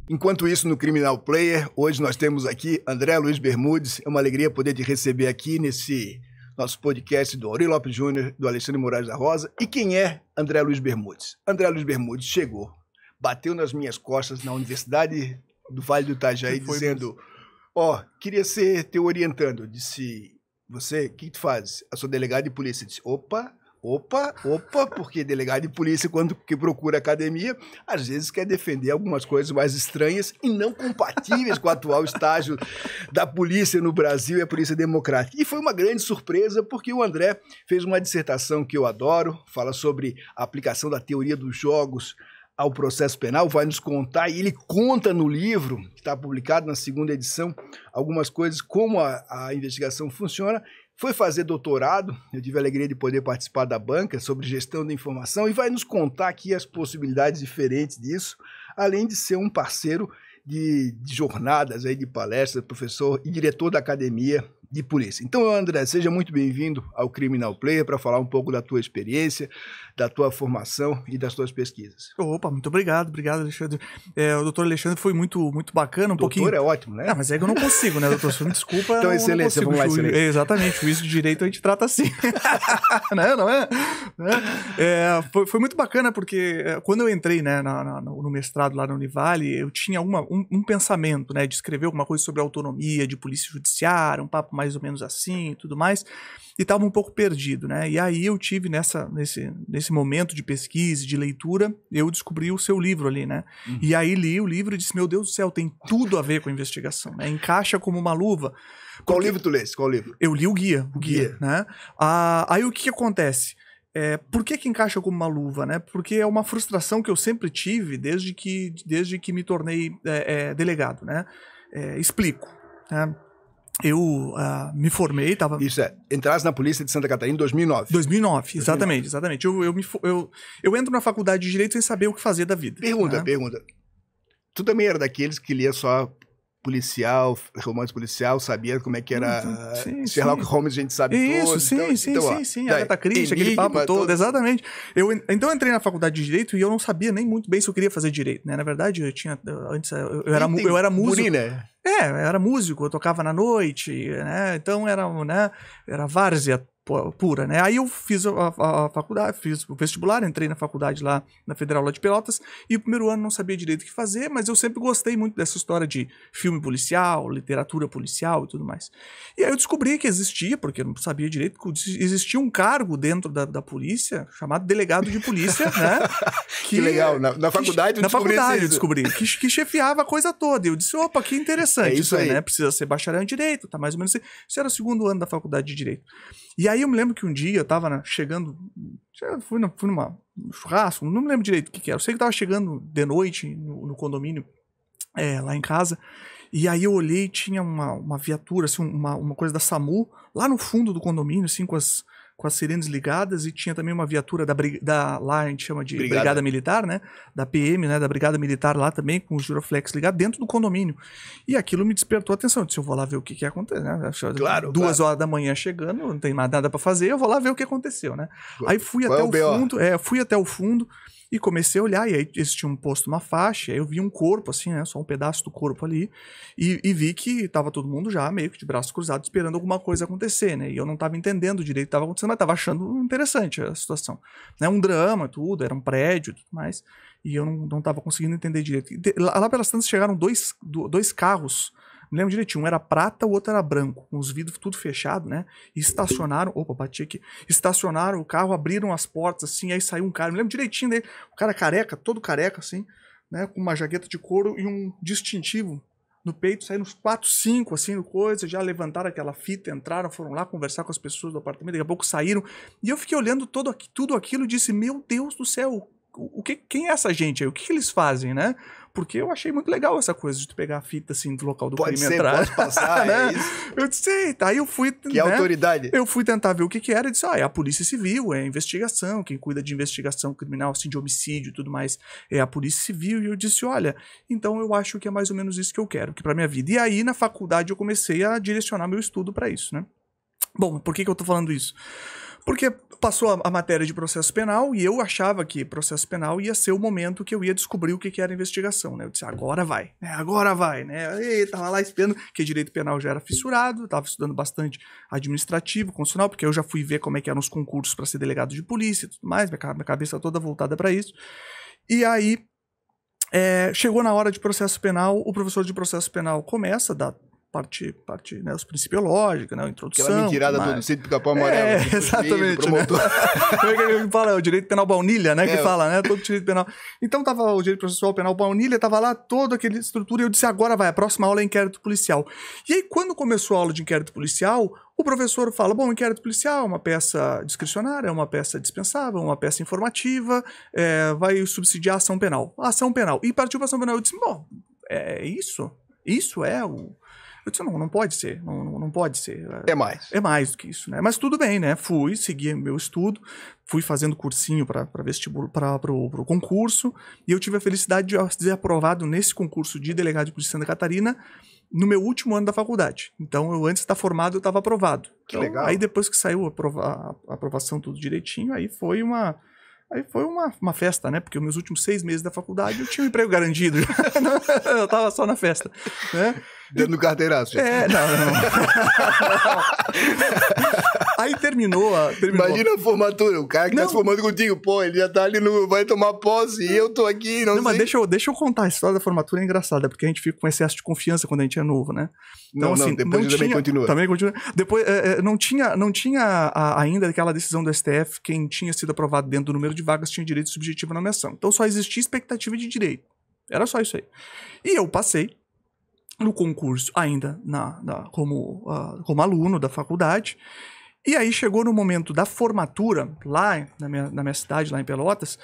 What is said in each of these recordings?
Enquanto isso, no Criminal Player, hoje nós temos aqui André Luiz Bermudes. É uma alegria poder te receber aqui nesse nosso podcast do Aurí Lopes Júnior, do Alexandre Moraes da Rosa. E quem é André Luiz Bermudes? André Luiz Bermudes chegou, bateu nas minhas costas na Universidade do Vale do Itajaí, dizendo: queria ser teu orientando. Eu disse: você, o que tu faz? Eu sou delegado de polícia. Eu disse: opa, porque delegado de polícia, quando que procura academia, às vezes quer defender algumas coisas mais estranhas e não compatíveis com o atual estágio da polícia no Brasil e a polícia democrática. E foi uma grande surpresa, porque o André fez uma dissertação que eu adoro, fala sobre a aplicação da teoria dos jogos ao processo penal, vai nos contar, e ele conta no livro, que está publicado na 2ª edição, algumas coisas, como a investigação funciona. Foi fazer doutorado, eu tive a alegria de poder participar da banca sobre gestão da informação, e vai nos contar aqui as possibilidades diferentes disso, além de ser um parceiro de jornadas, aí, de palestras, professor e diretor da Academia de Polícia. Então, André, seja muito bem-vindo ao Criminal Player para falar um pouco da tua experiência, da tua formação e das tuas pesquisas. Opa, muito obrigado, Alexandre. O doutor Alexandre foi muito bacana, doutor é ótimo, né? Mas é que eu não consigo, né, doutor? Me desculpa. Então, excelência, vamos lá, excelência. Exatamente, o juízo de direito a gente trata assim. Não é? Foi muito bacana, porque quando eu entrei, né, no mestrado lá na Univale, eu tinha um pensamento, né, de escrever alguma coisa sobre autonomia de polícia judiciária, um papo mais ou menos assim e tudo mais, e estava um pouco perdido, né? E aí eu tive nesse momento de pesquisa e de leitura, eu descobri o seu livro ali, né? E aí li o livro e disse: meu Deus do céu, tem tudo a ver com a investigação, né? Encaixa como uma luva. Qual livro tu leste? Qual livro? Eu li o guia, né? Aí o que acontece? Por que encaixa como uma luva, né? Porque é uma frustração que eu sempre tive desde que me tornei delegado, né? Explico, né? Eu me formei, tava... Isso entrasse na Polícia de Santa Catarina em 2009. 2009, exatamente. Eu entro na faculdade de Direito sem saber o que fazer da vida. Pergunta. Tu também era daqueles que lia só policial, romance policial, sabia como é que era Sherlock Holmes, a gente sabe isso, todo. Sim, Agatha Christie, aquele papo todo, exatamente. Então eu entrei na faculdade de Direito e eu não sabia nem muito bem se eu queria fazer Direito, né? Na verdade, eu era músico. Burina. Eu era músico, eu tocava na noite, né? Então era várzea pura, né? Aí eu fiz a faculdade, fiz o vestibular, entrei na faculdade lá na Federal lá de Pelotas, e o primeiro ano não sabia direito o que fazer, mas eu sempre gostei muito dessa história de filme policial, literatura policial e tudo mais. E aí eu descobri que existia, porque eu não sabia direito, que existia um cargo dentro da polícia, chamado delegado de polícia, né? Que legal, na faculdade eu descobri, que chefiava a coisa toda, e eu disse: opa, que interessante, isso aí, né? Precisa ser bacharel em Direito, tá mais ou menos assim. Isso era o 2º ano da faculdade de Direito. E aí eu me lembro que um dia eu tava chegando, fui num churrasco, não me lembro direito o que era. Eu sei que eu tava chegando de noite no condomínio, lá em casa, e aí eu olhei e tinha uma viatura, assim, uma coisa da SAMU, lá no fundo do condomínio, assim, com as sirenes ligadas, e tinha também uma viatura lá a gente chama de Brigada Militar, né? Da PM, né? Da Brigada Militar lá também, com os giroflex ligados dentro do condomínio. E aquilo me despertou a atenção. Eu disse: eu vou lá ver o que aconteceu, né? Claro, 2 horas da manhã chegando, não tem mais nada pra fazer, eu vou lá ver o que aconteceu, né? Aí fui até o fundo e comecei a olhar, e aí existia um posto, uma faixa, aí eu vi um corpo, assim, né? Só um pedaço do corpo ali, e vi que tava todo mundo já meio que de braços cruzados esperando alguma coisa acontecer, né? E eu não tava entendendo direito o que tava acontecendo, mas tava achando interessante a situação, né? Um drama, tudo, era um prédio e tudo mais, e eu não tava conseguindo entender direito. Lá pelas tantas chegaram dois carros, me lembro direitinho, um era prata, o outro era branco, com os vidros tudo fechado, né? E estacionaram, bati aqui, estacionaram o carro, abriram as portas, assim, aí saiu um cara, me lembro direitinho dele, o cara careca, todo careca, assim, né? Com uma jaqueta de couro e um distintivo no peito, saíram uns 4, 5, assim, coisa, já levantaram aquela fita, entraram, foram lá conversar com as pessoas do apartamento, daqui a pouco saíram, e eu fiquei olhando tudo aquilo e disse: meu Deus do céu, quem é essa gente aí? O que eles fazem, né? Porque eu achei muito legal essa coisa de tu pegar a fita assim do local do crime entrar. Pode passar, né? É isso. Eu disse: eita, aí eu fui... Que autoridade? Eu fui tentar ver o que era e disse: é a Polícia Civil, é a investigação, quem cuida de investigação criminal, assim, de homicídio e tudo mais, é a Polícia Civil. E eu disse: olha, então eu acho que é mais ou menos isso que eu quero, que pra minha vida. E aí, na faculdade, eu comecei a direcionar meu estudo pra isso, né? Bom, por que eu tô falando isso? Porque passou a matéria de processo penal e eu achava que processo penal ia ser o momento que eu ia descobrir o que era investigação, né? Eu disse, agora vai, né? E tava lá esperando, que direito penal já era fissurado, tava estudando bastante administrativo, constitucional, porque eu já fui ver como é que eram os concursos para ser delegado de polícia e tudo mais, minha cabeça toda voltada para isso. E aí, chegou na hora de processo penal, o professor de processo penal começa a dar parte, né, os principiológicos, né, a introdução. Aquela mentirada do Cid Pica-Pau Amarelo. Exatamente. Né? Fala, o direito penal baunilha, né, que fala, né, todo direito penal. Então tava o direito processual penal baunilha, tava lá toda aquela estrutura e eu disse, agora vai, a próxima aula é inquérito policial. E aí quando começou a aula de inquérito policial, o professor fala, bom, inquérito policial é uma peça discricionária, é uma peça dispensável, uma peça informativa, vai subsidiar a ação penal. A ação penal. E partiu para ação penal. Eu disse, bom, é isso? Isso é o... Eu disse, não pode ser, não pode ser. É mais. É mais do que isso, né? Mas tudo bem, né? Fui, segui meu estudo, fui fazendo cursinho para vestibular, para o concurso, e eu tive a felicidade de ser aprovado nesse concurso de delegado de polícia de Santa Catarina no meu último ano da faculdade. Então, eu antes de estar formado, eu estava aprovado. Que legal. Aí depois que saiu a aprovação tudo direitinho, aí foi uma festa, né? Porque os meus últimos 6 meses da faculdade eu tinha um emprego garantido. Eu tava só na festa, né? Dando carteiraço. Não. Aí terminou. Imagina a formatura, o cara que tá se formando contigo, pô, ele já tá ali, vai tomar posse e eu tô aqui, não sei. Mas deixa eu contar, a história da formatura é engraçada, porque a gente fica com excesso de confiança quando a gente é novo, né? Então, depois também continua. Também continua. Depois, não tinha ainda aquela decisão do STF, quem tinha sido aprovado dentro do número de vagas tinha direito subjetivo à nomeação. Então só existia expectativa de direito. Era só isso aí. E eu passei no concurso ainda como aluno da faculdade. E aí chegou no momento da formatura, lá na minha cidade, lá em Pelotas,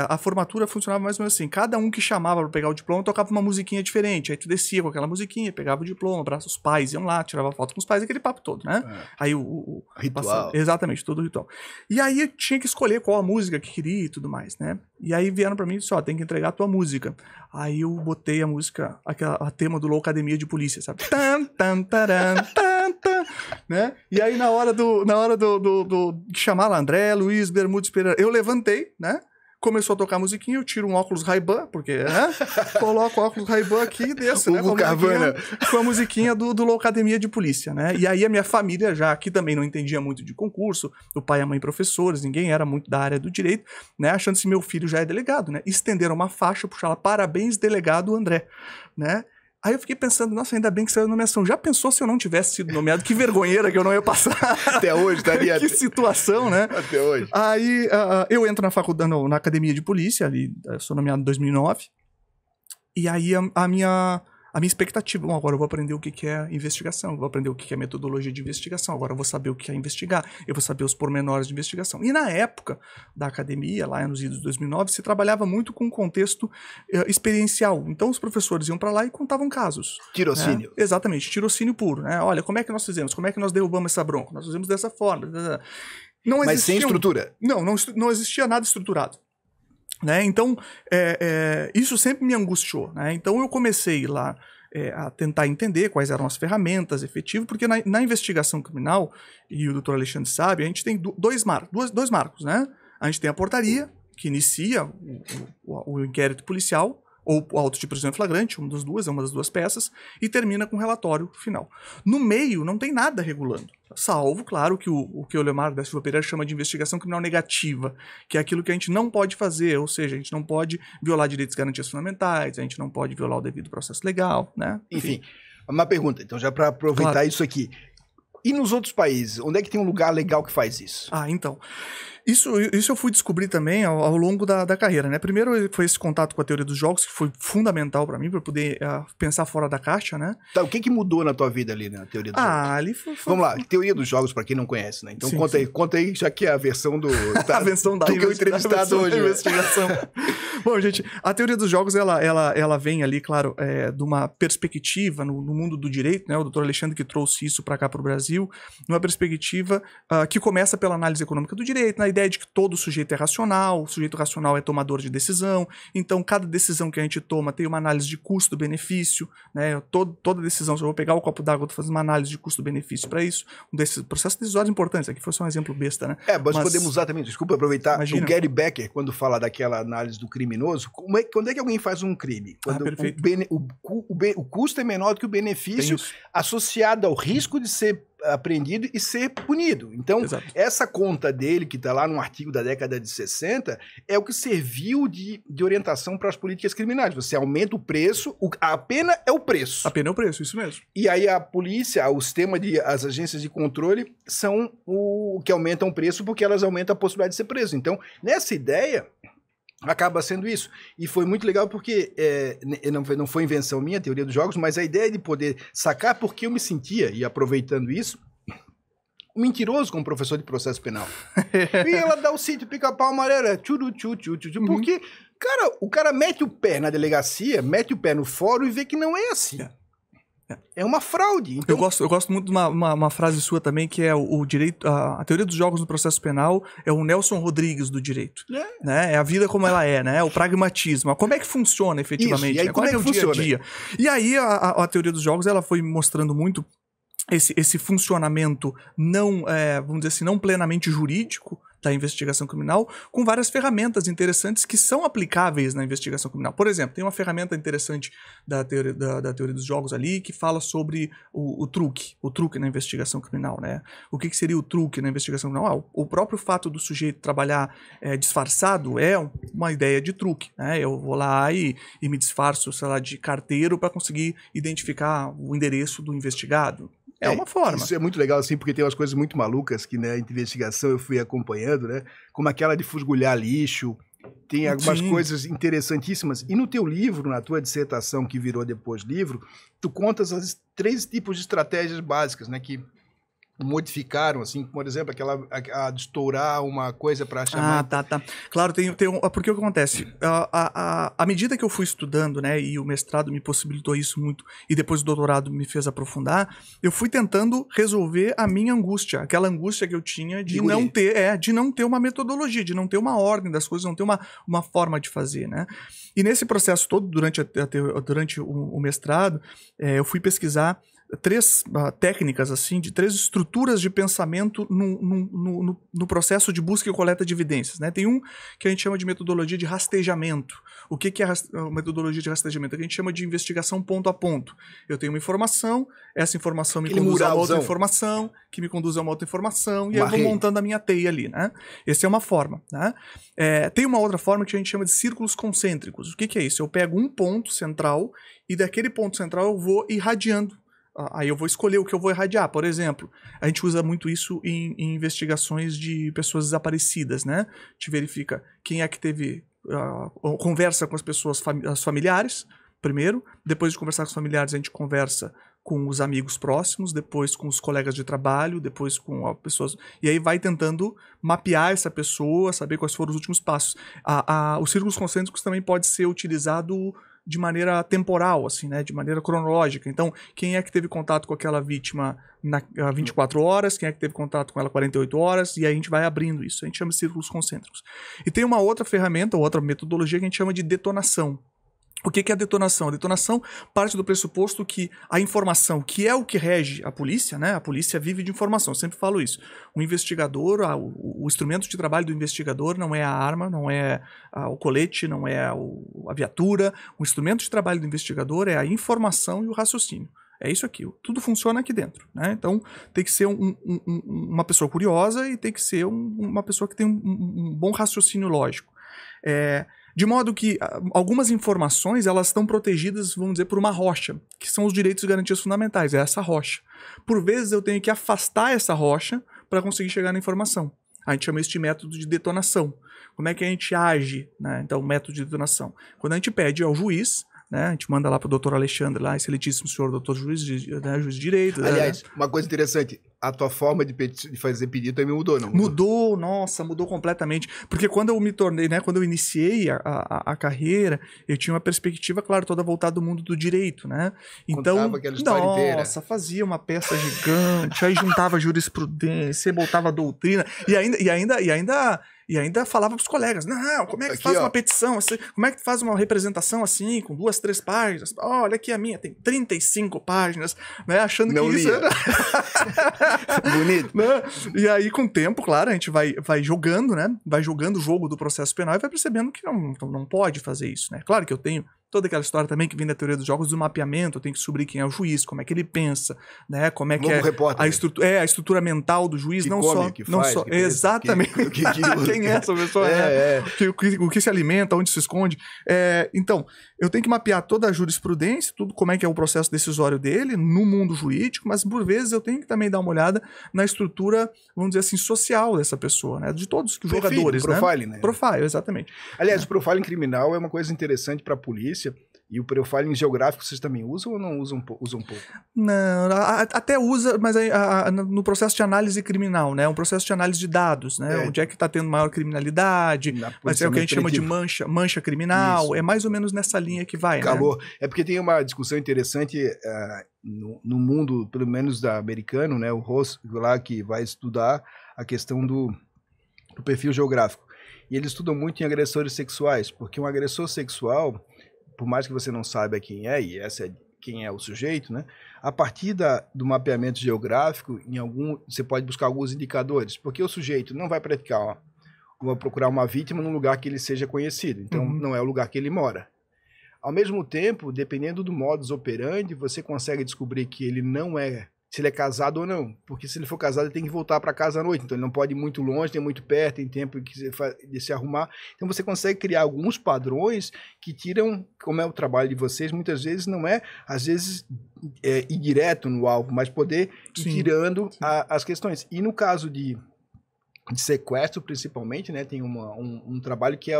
a formatura funcionava mais ou menos assim, cada um que chamava para pegar o diploma tocava uma musiquinha diferente, aí tu descia com aquela musiquinha, pegava o diploma, os pais iam lá, tirava foto com os pais, aquele papo todo, né? Aí o ritual. Exatamente, todo o ritual. E aí eu tinha que escolher qual a música que queria e tudo mais, né? E aí vieram para mim e disseram, tem que entregar a tua música. Aí eu botei a música, a tema do Loucademia de Polícia, sabe? Tan, tan, taran, tan, tan, né? E aí na hora do chamar lá, André Luiz Bermudes Pereira, eu levantei, né? Começou a tocar a musiquinha, eu tiro um óculos Ray-Ban, porque, né? Coloco o óculos Ray-Ban aqui e desço, né? Com a musiquinha do Loucademia de Polícia, né? E aí a minha família já aqui também não entendia muito de concurso, o pai e a mãe professores, ninguém era muito da área do direito, né? Achando que meu filho já é delegado, né? Estenderam uma faixa, puxaram, parabéns, delegado André, né? Aí eu fiquei pensando, nossa, ainda bem que saiu a nomeação. Já pensou se eu não tivesse sido nomeado? Que vergonheira que eu não ia passar. Até hoje, estaria. Que situação, né? Até hoje. Aí eu entro na faculdade, na academia de polícia, ali, eu sou nomeado em 2009. E aí a minha expectativa, bom, agora eu vou aprender o que é investigação, eu vou aprender o que é metodologia de investigação, agora eu vou saber o que é investigar, eu vou saber os pormenores de investigação. E na época da academia, lá nos idos de 2009, se trabalhava muito com um contexto experiencial. Então os professores iam para lá e contavam casos. Tirocínio. Né? Exatamente, tirocínio puro. Né? Olha, como é que nós fizemos? Como é que nós derrubamos essa bronca? Nós fizemos dessa forma. Mas sem estrutura? Não existia nada estruturado. Né? Então, isso sempre me angustiou. Né? Então, eu comecei lá a tentar entender quais eram as ferramentas efetivas, porque na investigação criminal, e o doutor Alexandre sabe, a gente tem dois marcos. Né? A gente tem a portaria, que inicia o inquérito policial, ou o auto de prisão em flagrante, uma das duas peças, e termina com o relatório final. No meio, não tem nada regulando, salvo, claro, que o que o Leomar da Silva Pereira chama de investigação criminal negativa, que é aquilo que a gente não pode fazer, ou seja, a gente não pode violar direitos e garantias fundamentais, a gente não pode violar o devido processo legal, né? Enfim, uma pergunta, então, já para aproveitar isso aqui. E nos outros países, onde é que tem um lugar legal que faz isso? Então... Isso eu fui descobrir também ao longo da carreira, né? Primeiro foi esse contato com a teoria dos jogos, que foi fundamental para mim, para poder pensar fora da caixa, né? Tá, o que mudou na tua vida ali, na teoria dos jogos? Ali foi... Vamos lá, teoria dos jogos, para quem não conhece, né? Então conta aí, já que é a versão do... a versão da que eu entrevistado hoje. Investigação. Bom, gente, a teoria dos jogos, ela vem ali, claro, de uma perspectiva no mundo do direito, né? O doutor Alexandre que trouxe isso para cá para o Brasil, numa perspectiva que começa pela análise econômica do direito, na ideia de que todo sujeito é racional, o sujeito racional é tomador de decisão, então cada decisão que a gente toma tem uma análise de custo-benefício, né? Toda decisão, se eu vou pegar o copo d'água, eu tô fazendo uma análise de custo-benefício para isso, um desses processos decisórios importantes, aqui foi só um exemplo besta, né? Mas podemos usar também, desculpa aproveitar, imagina. O Gary Becker, quando fala daquela análise do criminoso, quando é que alguém faz um crime? Quando o custo é menor do que o benefício associado ao risco de ser apreendido e ser punido. Então, essa conta dele, que está lá num artigo da década de 60, é o que serviu de orientação para as políticas criminais. Você aumenta o preço, a pena é o preço. A pena é o preço, isso mesmo. E aí a polícia, o sistema as agências de controle são o que aumentam o preço porque elas aumentam a possibilidade de ser preso. Então, nessa ideia, acaba sendo isso. E foi muito legal porque não foi invenção minha, a teoria dos jogos, mas a ideia de poder sacar porque eu me sentia, e aproveitando isso, um mentiroso como professor de processo penal. E ela dá o sítio pica-pau amarelo, porque, cara, o cara mete o pé na delegacia, mete o pé no fórum e vê que não é assim. É uma fraude. Então... Eu gosto muito de uma frase sua também, que é o direito, a teoria dos jogos no processo penal é o Nelson Rodrigues do direito. Né? É a vida como ela é, né? O pragmatismo. Como é que funciona efetivamente? Isso, e aí, né? Como é que é o funciona? Dia a dia? E aí a teoria dos jogos ela foi mostrando muito esse funcionamento não, vamos dizer assim, não plenamente jurídico da investigação criminal, com várias ferramentas interessantes que são aplicáveis na investigação criminal. Por exemplo, tem uma ferramenta interessante da teoria dos jogos ali que fala sobre o truque na investigação criminal, né? O que seria o truque na investigação criminal? O próprio fato do sujeito trabalhar disfarçado é uma ideia de truque, né? Eu vou lá e me disfarço, sei lá, de carteiro para conseguir identificar o endereço do investigado. É uma forma. Isso é muito legal, assim, porque tem umas coisas muito malucas que, né, investigação eu fui acompanhando, né? Como aquela de fusgulhar lixo. Tem algumas coisas interessantíssimas. E no teu livro, na tua dissertação, que virou depois livro, tu contas as 3 tipos de estratégias básicas, né? Que modificaram, assim, por exemplo, a de estourar uma coisa para chamar... Tá. Claro, porque o que acontece? À medida que eu fui estudando, né, e o mestrado me possibilitou isso muito, e depois o doutorado me fez aprofundar, eu fui tentando resolver a minha angústia, aquela angústia que eu tinha de não ter uma metodologia, de não ter uma ordem das coisas, não ter uma forma de fazer, né? E nesse processo todo, durante o mestrado, eu fui pesquisar 3 técnicas, assim, de 3 estruturas de pensamento no processo de busca e coleta de evidências, né? Tem um que a gente chama de metodologia de rastejamento. O que é a metodologia de rastejamento? É que a gente chama de investigação ponto a ponto. Eu tenho uma informação, essa informação me conduz a uma outra informação, que me conduz a uma outra informação, e aí eu vou montando a minha teia ali, né? Essa é uma forma, né? Tem uma outra forma que a gente chama de círculos concêntricos. O que é isso? Eu pego um ponto central e daquele ponto central eu vou irradiando. Aí eu vou escolher o que eu vou irradiar. Por exemplo, a gente usa muito isso em investigações de pessoas desaparecidas, né? A gente verifica quem é que teve... conversa com as pessoas, as familiares, primeiro. Depois de conversar com os familiares, a gente conversa com os amigos próximos, depois com os colegas de trabalho, depois com pessoas... E aí vai tentando mapear essa pessoa, saber quais foram os últimos passos. Os círculos concêntricos também pode ser utilizado de maneira temporal, assim, né? De maneira cronológica. Então, quem é que teve contato com aquela vítima há 24 horas, quem é que teve contato com ela 48 horas, e aí a gente vai abrindo isso. A gente chama de círculos concêntricos. E tem uma outra ferramenta, outra metodologia que a gente chama de detonação. O que é a detonação? A detonação parte do pressuposto que a informação, que é o que rege a polícia, né? A polícia vive de informação, eu sempre falo isso. O investigador, o instrumento de trabalho do investigador não é a arma, não é o colete, não é a viatura. O instrumento de trabalho do investigador é a informação e o raciocínio. É isso aqui, tudo funciona aqui dentro, né? Então tem que ser uma pessoa curiosa e tem que ser uma pessoa que tem um bom raciocínio lógico. De modo que algumas informações elas estão protegidas, vamos dizer, por uma rocha, que são os direitos e garantias fundamentais, é essa rocha. Por vezes eu tenho que afastar essa rocha para conseguir chegar na informação. A gente chama isso de método de detonação. Como é que a gente age, né? Então, método de detonação. Quando a gente pede ao juiz, né, a gente manda lá para o doutor Alexandre, lá, excelentíssimo senhor doutor juiz de direito. Aliás, uma coisa interessante, a tua forma de fazer pedido também mudou, não? Mudou, nossa, mudou completamente. Porque quando eu me tornei, né, quando eu iniciei a carreira, eu tinha uma perspectiva, claro, toda voltada do mundo do direito, né? Então, contava aquela história inteira. Nossa, fazia uma peça gigante, aí juntava jurisprudência, botava doutrina, e ainda falava pros colegas, não, como é que faz uma petição assim? Como é que faz uma representação assim, com 2, 3 páginas? Olha aqui a minha, tem 35 páginas, né? Achando não que lia. isso era... Bonito. Né? E aí, com o tempo, claro, a gente vai jogando, né? Vai jogando o jogo do processo penal e vai percebendo que não pode fazer isso, né? Claro que eu tenho toda aquela história também que vem da teoria dos jogos do mapeamento, eu tenho que descobrir quem é o juiz, como é que ele pensa, né? Como é que a estrutura mental do juiz, que não come, só... que não faz, só que exatamente. Quem é essa pessoa? O que se alimenta, onde se esconde. Então, eu tenho que mapear toda a jurisprudência, tudo como é que é o processo decisório dele, no mundo jurídico, mas por vezes eu tenho que também dar uma olhada na estrutura, vamos dizer assim, social dessa pessoa, né? De todos os jogadores, né? Profiling, né? Profiling, exatamente. Aliás, o profiling criminal é uma coisa interessante para a polícia. E o profiling geográfico vocês também usam ou não usam um pouco? Não, até usa, mas no processo de análise criminal, né? Um processo de análise de dados, né? Onde é que está tendo maior criminalidade, mas é o que a gente chama de mancha criminal, isso. É mais ou menos nessa linha que vai, Calor. Né? É porque tem uma discussão interessante no mundo, pelo menos americano, né? O Ross, lá que vai estudar a questão do perfil geográfico. E eles estudam muito em agressores sexuais, porque um agressor sexual, por mais que você não saiba quem é, e quem é o sujeito, né? A partir do mapeamento geográfico, você pode buscar alguns indicadores, porque o sujeito não vai procurar uma vítima num lugar que ele seja conhecido, então não é o lugar que ele mora. Ao mesmo tempo, dependendo do modus operandi, você consegue descobrir que ele não é, se ele é casado ou não, porque se ele for casado ele tem que voltar para casa à noite, então ele não pode ir muito longe, nem muito perto, tem tempo de se arrumar, então você consegue criar alguns padrões que tiram, como é o trabalho de vocês, muitas vezes não é, às vezes ir direto no alvo, mas poder ir tirando as questões. E no caso de sequestro, principalmente, né, tem um trabalho que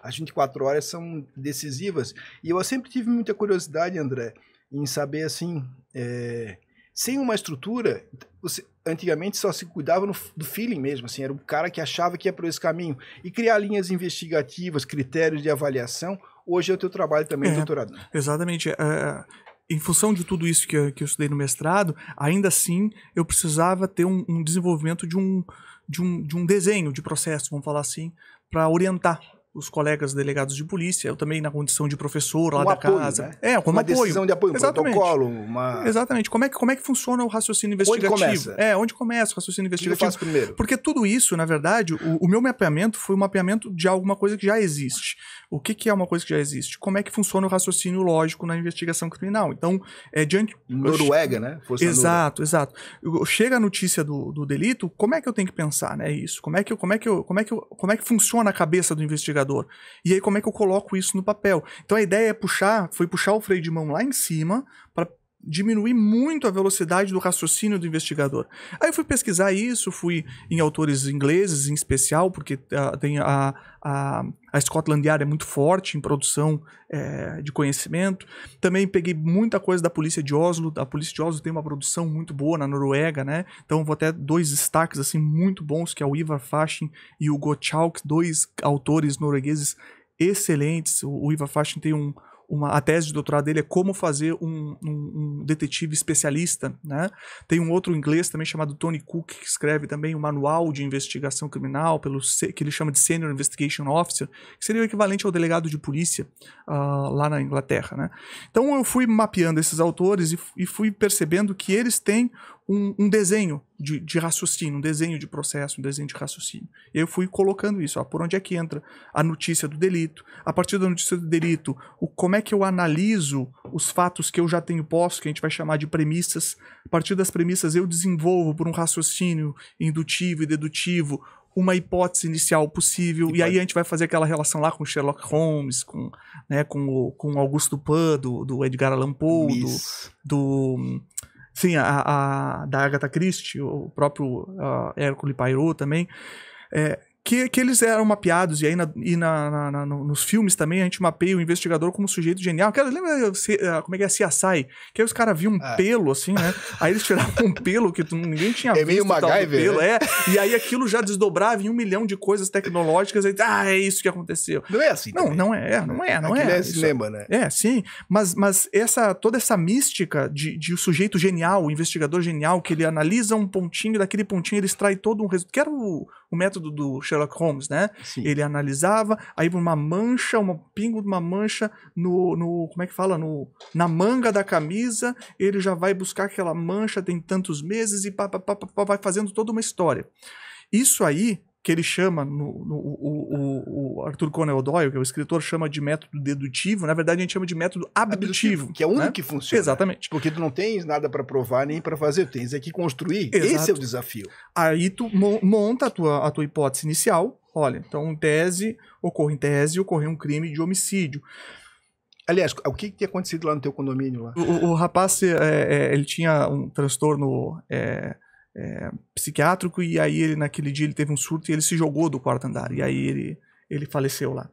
as 24 horas são decisivas, e eu sempre tive muita curiosidade, André, em saber assim, sem uma estrutura, antigamente só se cuidava do feeling mesmo, assim, era o cara que achava que ia por esse caminho. E criar linhas investigativas, critérios de avaliação, hoje é o teu trabalho também, doutorado. Exatamente. Em função de tudo isso que eu estudei no mestrado, ainda assim eu precisava ter um desenvolvimento de um desenho de processo, vamos falar assim, para orientar os colegas delegados de polícia, eu também na condição de professor lá da casa. Né? Como uma apoio. Decisão de apoio, exatamente. Um protocolo, Exatamente. Como é que funciona o raciocínio investigativo? Onde começa o raciocínio investigativo? O que eu faço primeiro? Porque tudo isso, na verdade, o meu mapeamento foi um mapeamento de alguma coisa que já existe. O que é uma coisa que já existe? Como é que funciona o raciocínio lógico na investigação criminal? Então, Noruega, né? Exato. Chega a notícia do delito, como é que eu tenho que pensar, né? Isso. Como é que funciona a cabeça do investigador? E aí, como é que eu coloco isso no papel? Então, a ideia foi puxar o freio de mão lá em cima para diminuir muito a velocidade do raciocínio do investigador. Aí eu fui pesquisar isso, fui em autores ingleses em especial, porque tem a Scotland Yard é muito forte em produção de conhecimento. Também peguei muita coisa da polícia de Oslo. A polícia de Oslo tem uma produção muito boa na Noruega, né? Então vou até 2 destaques assim muito bons, que é o Ivar Fashin e o Gottschalk, 2 autores noruegueses excelentes. O Ivar Fashin tem a tese de doutorado dele é como fazer um detetive especialista, né? Tem um outro inglês também chamado Tony Cook, que escreve também um manual de investigação criminal, que ele chama de Senior Investigation Officer, que seria o equivalente ao delegado de polícia lá na Inglaterra, né? Então eu fui mapeando esses autores e fui percebendo que eles têm um desenho de raciocínio, um desenho de processo, um desenho de raciocínio. E eu fui colocando isso, por onde é que entra a notícia do delito. A partir da notícia do delito, como é que eu analiso os fatos que eu já tenho posto, que a gente vai chamar de premissas. A partir das premissas eu desenvolvo por um raciocínio indutivo e dedutivo uma hipótese inicial possível, e aí a gente vai fazer aquela relação lá com Sherlock Holmes, com Augusto Dupin, do Edgar Allan Poe, da Agatha Christie, o próprio Hercule Poirot também, que eles eram mapeados, e aí nos filmes também a gente mapeia o investigador como sujeito genial. Lembra como é que é CSI? Que aí os caras viam um pelo, assim, né? Aí eles tiravam um pelo que ninguém tinha visto. Meio MacGyver, pelo, né? E aí aquilo já desdobrava em 1 milhão de coisas tecnológicas. Aí, é isso que aconteceu. Não é assim também. Não é. É cinema, né? Sim. Mas toda essa mística de o sujeito genial, o investigador genial, que ele analisa um pontinho, e daquele pontinho ele extrai todo um resultado. Que era o método do Sherlock Holmes, né? Sim. Ele analisava, aí uma mancha, um pingo de uma mancha como é que fala? Na manga da camisa, ele já vai buscar aquela mancha, tem tantos meses e vai fazendo toda uma história. Isso aí, que ele chama, o Arthur Conan Doyle, que é o escritor, chama de método dedutivo, na verdade a gente chama de método abdutivo. Que é o único, né, que funciona. Exatamente. Porque tu não tens nada para provar nem para fazer, tu tens aqui construir. Exato. Esse é o desafio. Aí tu monta a tua hipótese inicial, olha, então ocorreu um crime de homicídio. Aliás, o que tinha acontecido lá no teu condomínio? Lá? O rapaz, ele tinha um transtorno psiquiátrico, e aí naquele dia ele teve um surto e ele se jogou do 4º andar, e aí ele faleceu lá.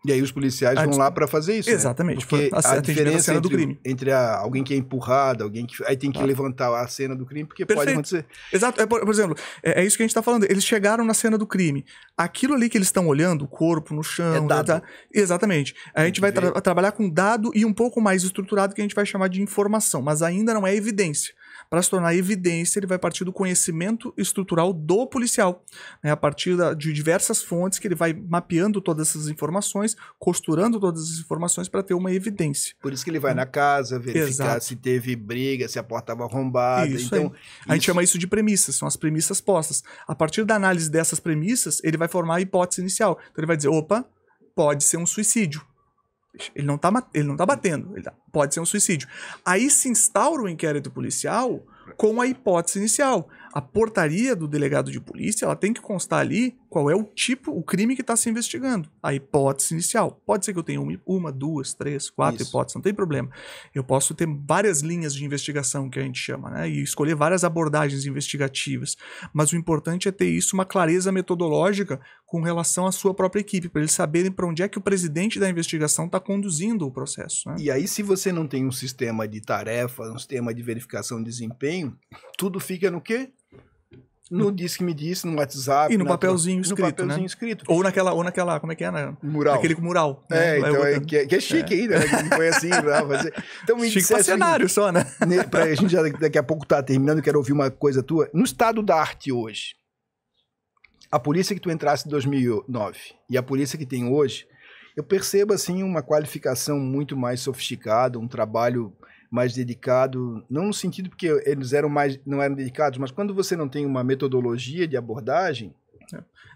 E aí os policiais vão lá para fazer isso, exatamente, né? Porque a diferença cena do crime. Entre alguém que é empurrado, alguém que aí tem que levantar a cena do crime, porque pode acontecer. Exato. Por exemplo, é isso que a gente está falando. Eles chegaram na cena do crime. Aquilo ali que eles estão olhando, o corpo no chão... dado. Exatamente. A gente vai trabalhar com dado e um pouco mais estruturado, que a gente vai chamar de informação, mas ainda não é evidência. Para se tornar evidência, ele vai partir do conhecimento estrutural do policial, né? A partir de diversas fontes que ele vai mapeando todas essas informações, costurando todas essas informações para ter uma evidência. Por isso que ele vai na casa, verificar se teve briga, se a porta estava arrombada. Então, a gente chama isso de premissas, são as premissas postas. A partir da análise dessas premissas, ele vai formar a hipótese inicial. Então ele vai dizer, opa, pode ser um suicídio. Ele não tá batendo, pode ser um suicídio. Aí se instaura o inquérito policial com a hipótese inicial. A portaria do delegado de polícia, ela tem que constar ali qual é o crime que está se investigando. A hipótese inicial. Pode ser que eu tenha uma, 2, 3, 4 hipóteses, não tem problema. Eu posso ter várias linhas de investigação, que a gente chama, né? E escolher várias abordagens investigativas. Mas o importante é ter isso, uma clareza metodológica com relação à sua própria equipe, para eles saberem para onde é que o presidente da investigação está conduzindo o processo, né? E aí, se você não tem um sistema de tarefa, um sistema de verificação de desempenho, tudo fica no quê? No Diz que me disse, no WhatsApp. E no papelzinho escrito, no papelzinho, né? escrito. Ou naquela, como é que é? Né? Mural. Aquele mural. Né? Então que é chique ainda, né? Que foi assim, pra fazer. Então, me chique pra cenário só, né? A gente já daqui a pouco tá terminando, quero ouvir uma coisa tua. No estado da arte hoje, a polícia que tu entrasse em 2009 e a polícia que tem hoje, eu percebo, assim, uma qualificação muito mais sofisticada, um trabalho mais dedicado, não no sentido porque eles não eram dedicados, mas quando você não tem uma metodologia de abordagem...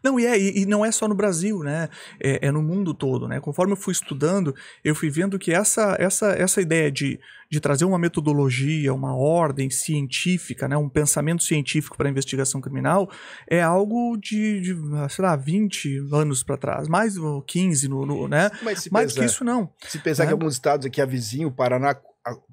Não, e não é só no Brasil, né? É no mundo todo, né? Conforme eu fui estudando, eu fui vendo que essa ideia de trazer uma metodologia, uma ordem científica, né? Um pensamento científico para a investigação criminal é algo de, sei lá, 20 anos para trás, mais 15, né? Mais do que isso, não. Se pensar que alguns estados aqui, a vizinho, o Paraná,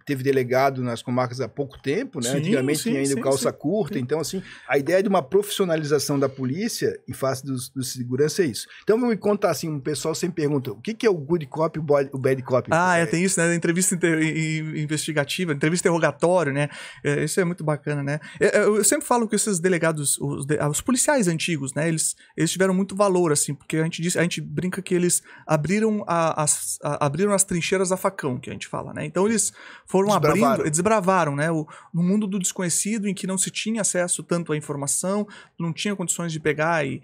teve delegado nas comarcas há pouco tempo, né? Antigamente tinha ainda calça curta. Então, assim, a ideia de uma profissionalização da polícia em face do segurança é isso. Então, me conta assim, um pessoal sempre pergunta, o que é o good cop e o bad cop? Tem isso, né? Entrevista investigativa, entrevista interrogatório, né? Isso é muito bacana, né? Eu sempre falo que esses delegados, os policiais antigos, né? Eles tiveram muito valor, assim, porque a gente brinca que eles abriram as trincheiras a facão, que a gente fala, né? Então, eles foram desbravaram, né? No mundo do desconhecido, em que não se tinha acesso tanto à informação, não tinha condições de pegar e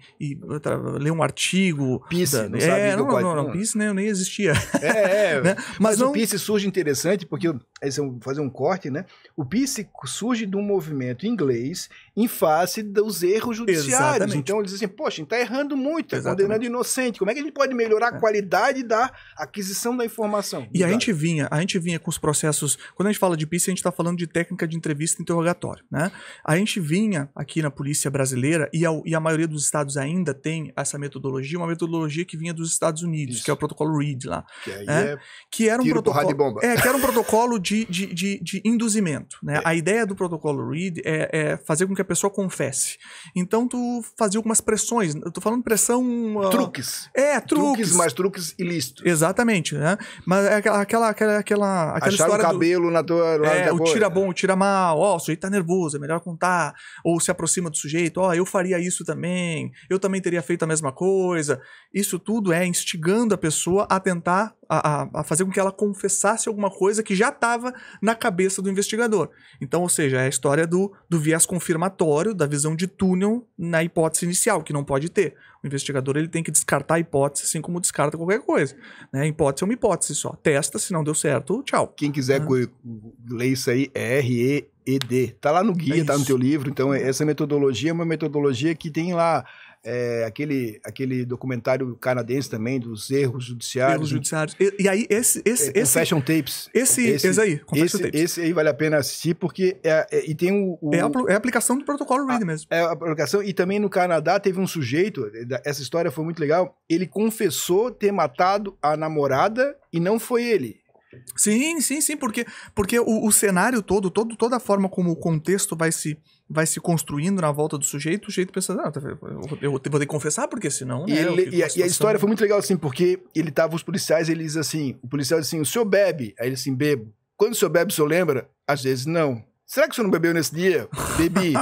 ler um artigo. PICE, não sabia que não, PICE nem existia. Né? Mas o PICE surge interessante, porque, vou fazer um corte, né? O PICE surge de um movimento inglês em face dos erros judiciários. Exatamente. Então eles dizem, poxa, a gente está errando muito, está condenando inocente. Como é que a gente pode melhorar a qualidade da aquisição da informação? E a gente vinha com os processos Quando a gente fala de PIS, a gente está falando de técnica de entrevista e interrogatório, né? A gente vinha aqui na polícia brasileira, e a maioria dos estados ainda tem essa metodologia, uma metodologia que vinha dos Estados Unidos, isso, que é o protocolo Reed lá. Que aí é que era um tiro, protocolo, porrada e bomba. que era um protocolo de induzimento, né? A ideia do protocolo Reed é fazer com que a pessoa confesse. Então tu fazia algumas pressões, eu tô falando pressão... Truques. Truques. Mas truques ilícitos. Exatamente, né? Mas aquela Achar história o cabelo na tua... o tira bom, o tira mal, o sujeito tá nervoso, é melhor contar. Ou se aproxima do sujeito, eu faria isso também, eu também teria feito a mesma coisa. Isso tudo é instigando a pessoa a tentar, a fazer com que ela confessasse alguma coisa que já estava na cabeça do investigador. Então, ou seja, é a história do viés confirmatório, da visão de túnel na hipótese inicial, que não pode ter. O investigador ele tem que descartar a hipótese, assim como descarta qualquer coisa. Né? A hipótese é uma hipótese só. Testa, se não deu certo, tchau. Quem quiser ler isso aí, é REED. Tá lá no guia, tá no teu livro. Então, essa metodologia é uma metodologia que tem lá aquele documentário canadense também, dos erros judiciários. Erros judiciários. E aí, esse Confession Tapes. Esse aí, Confession Tapes. Esse aí vale a pena assistir, porque e tem é a aplicação do protocolo Reed mesmo. É a aplicação, e também no Canadá teve um sujeito, essa história foi muito legal, ele confessou ter matado a namorada e não foi ele. Sim, porque o cenário toda a forma como o contexto vai se construindo na volta do sujeito, o sujeito pensa, eu vou ter que confessar, porque senão... E a história foi muito legal, assim, porque os policiais, eles assim, o policial diz assim, o senhor bebe? Aí ele assim, bebo. Quando o senhor bebe, o senhor lembra? Às vezes não. Será que o senhor não bebeu nesse dia? Bebi.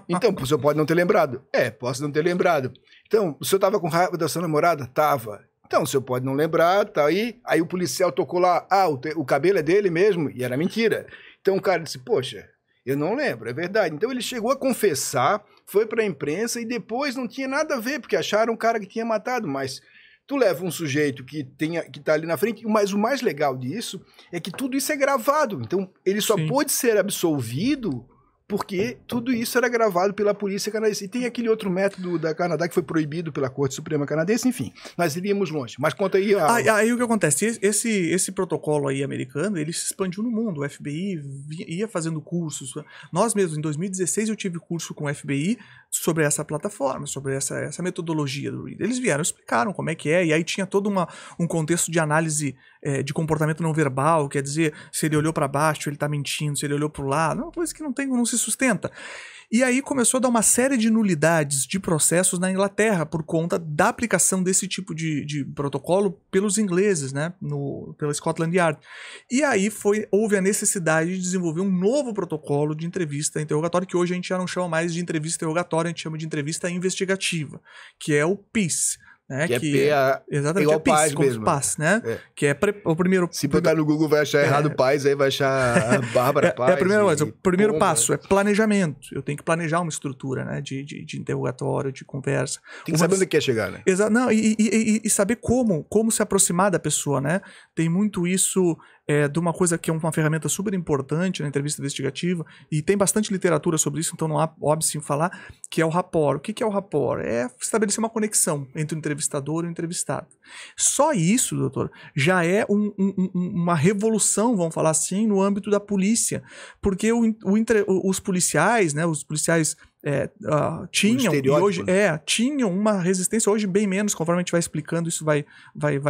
Então, o senhor pode não ter lembrado. Posso não ter lembrado. Então, o senhor estava com raiva da sua namorada? Tava. Então, o senhor pode não lembrar, tá aí. Aí o policial tocou lá, o cabelo é dele mesmo, e era mentira. Então o cara disse, poxa, eu não lembro, é verdade. Então ele chegou a confessar, foi pra imprensa e depois não tinha nada a ver, porque acharam o cara que tinha matado, mas tu leva um sujeito que tá ali na frente, mas o mais legal disso é que tudo isso é gravado. Então ele só pôde ser absolvido porque tudo isso era gravado pela polícia canadense. E tem aquele outro método da Canadá que foi proibido pela Corte Suprema Canadense, enfim, nós iríamos longe. Mas conta aí... Aí o que acontece? Esse protocolo aí americano, ele se expandiu no mundo. O FBI ia fazendo cursos. Nós mesmos, em 2016, eu tive curso com o FBI sobre essa plataforma, sobre essa metodologia do Reed. Eles vieram, explicaram como é que é, e aí tinha todo um contexto de análise de comportamento não verbal, quer dizer, se ele olhou para baixo, ele tá mentindo, se ele olhou para o lado, uma coisa que não se sustenta. E aí começou a dar uma série de nulidades de processos na Inglaterra por conta da aplicação desse tipo de protocolo pelos ingleses, né, pela Scotland Yard. E aí houve a necessidade de desenvolver um novo protocolo de entrevista interrogatória, que hoje a gente já não chama mais de entrevista interrogatória, a gente chama de entrevista investigativa, que é o PIS. Né, exatamente, igual PAS mesmo. PAS, né? Que é o primeiro... Se botar no Google vai achar errado PAS, aí vai achar a Bárbara Paz. A primeira coisa, o primeiro passo é planejamento. Eu tenho que planejar uma estrutura, né, de interrogatório, de conversa. Tem que saber onde quer chegar, né? Não, e saber como se aproximar da pessoa, né? Tem muito isso... de uma coisa que é uma ferramenta super importante na entrevista investigativa, e tem bastante literatura sobre isso, então não há óbvio sim falar, que é o rapport. O que é o rapport? É estabelecer uma conexão entre o entrevistador e o entrevistado. Só isso, doutor, já é uma revolução, vamos falar assim, no âmbito da polícia, porque os policiais, né, tinham, e hoje tinham uma resistência, hoje bem menos, conforme a gente vai explicando, isso vai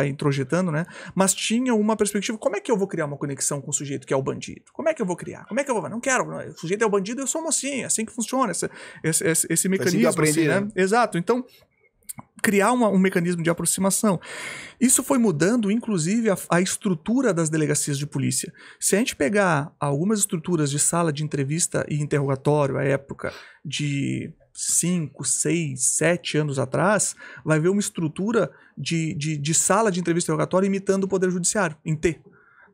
introjetando, né? Mas tinham uma perspectiva, como é que eu vou criar uma conexão com o sujeito que é o bandido? Como é que eu vou criar? Não quero, o sujeito é o bandido, eu sou mocinho, é assim que funciona esse mecanismo, assim que aprendi, né? Exato, então criar um mecanismo de aproximação. Isso foi mudando, inclusive, a estrutura das delegacias de polícia. Se a gente pegar algumas estruturas de sala de entrevista e interrogatório, à época de 5, 6, 7 anos atrás, vai ver uma estrutura de sala de entrevista e interrogatório imitando o Poder Judiciário, em T.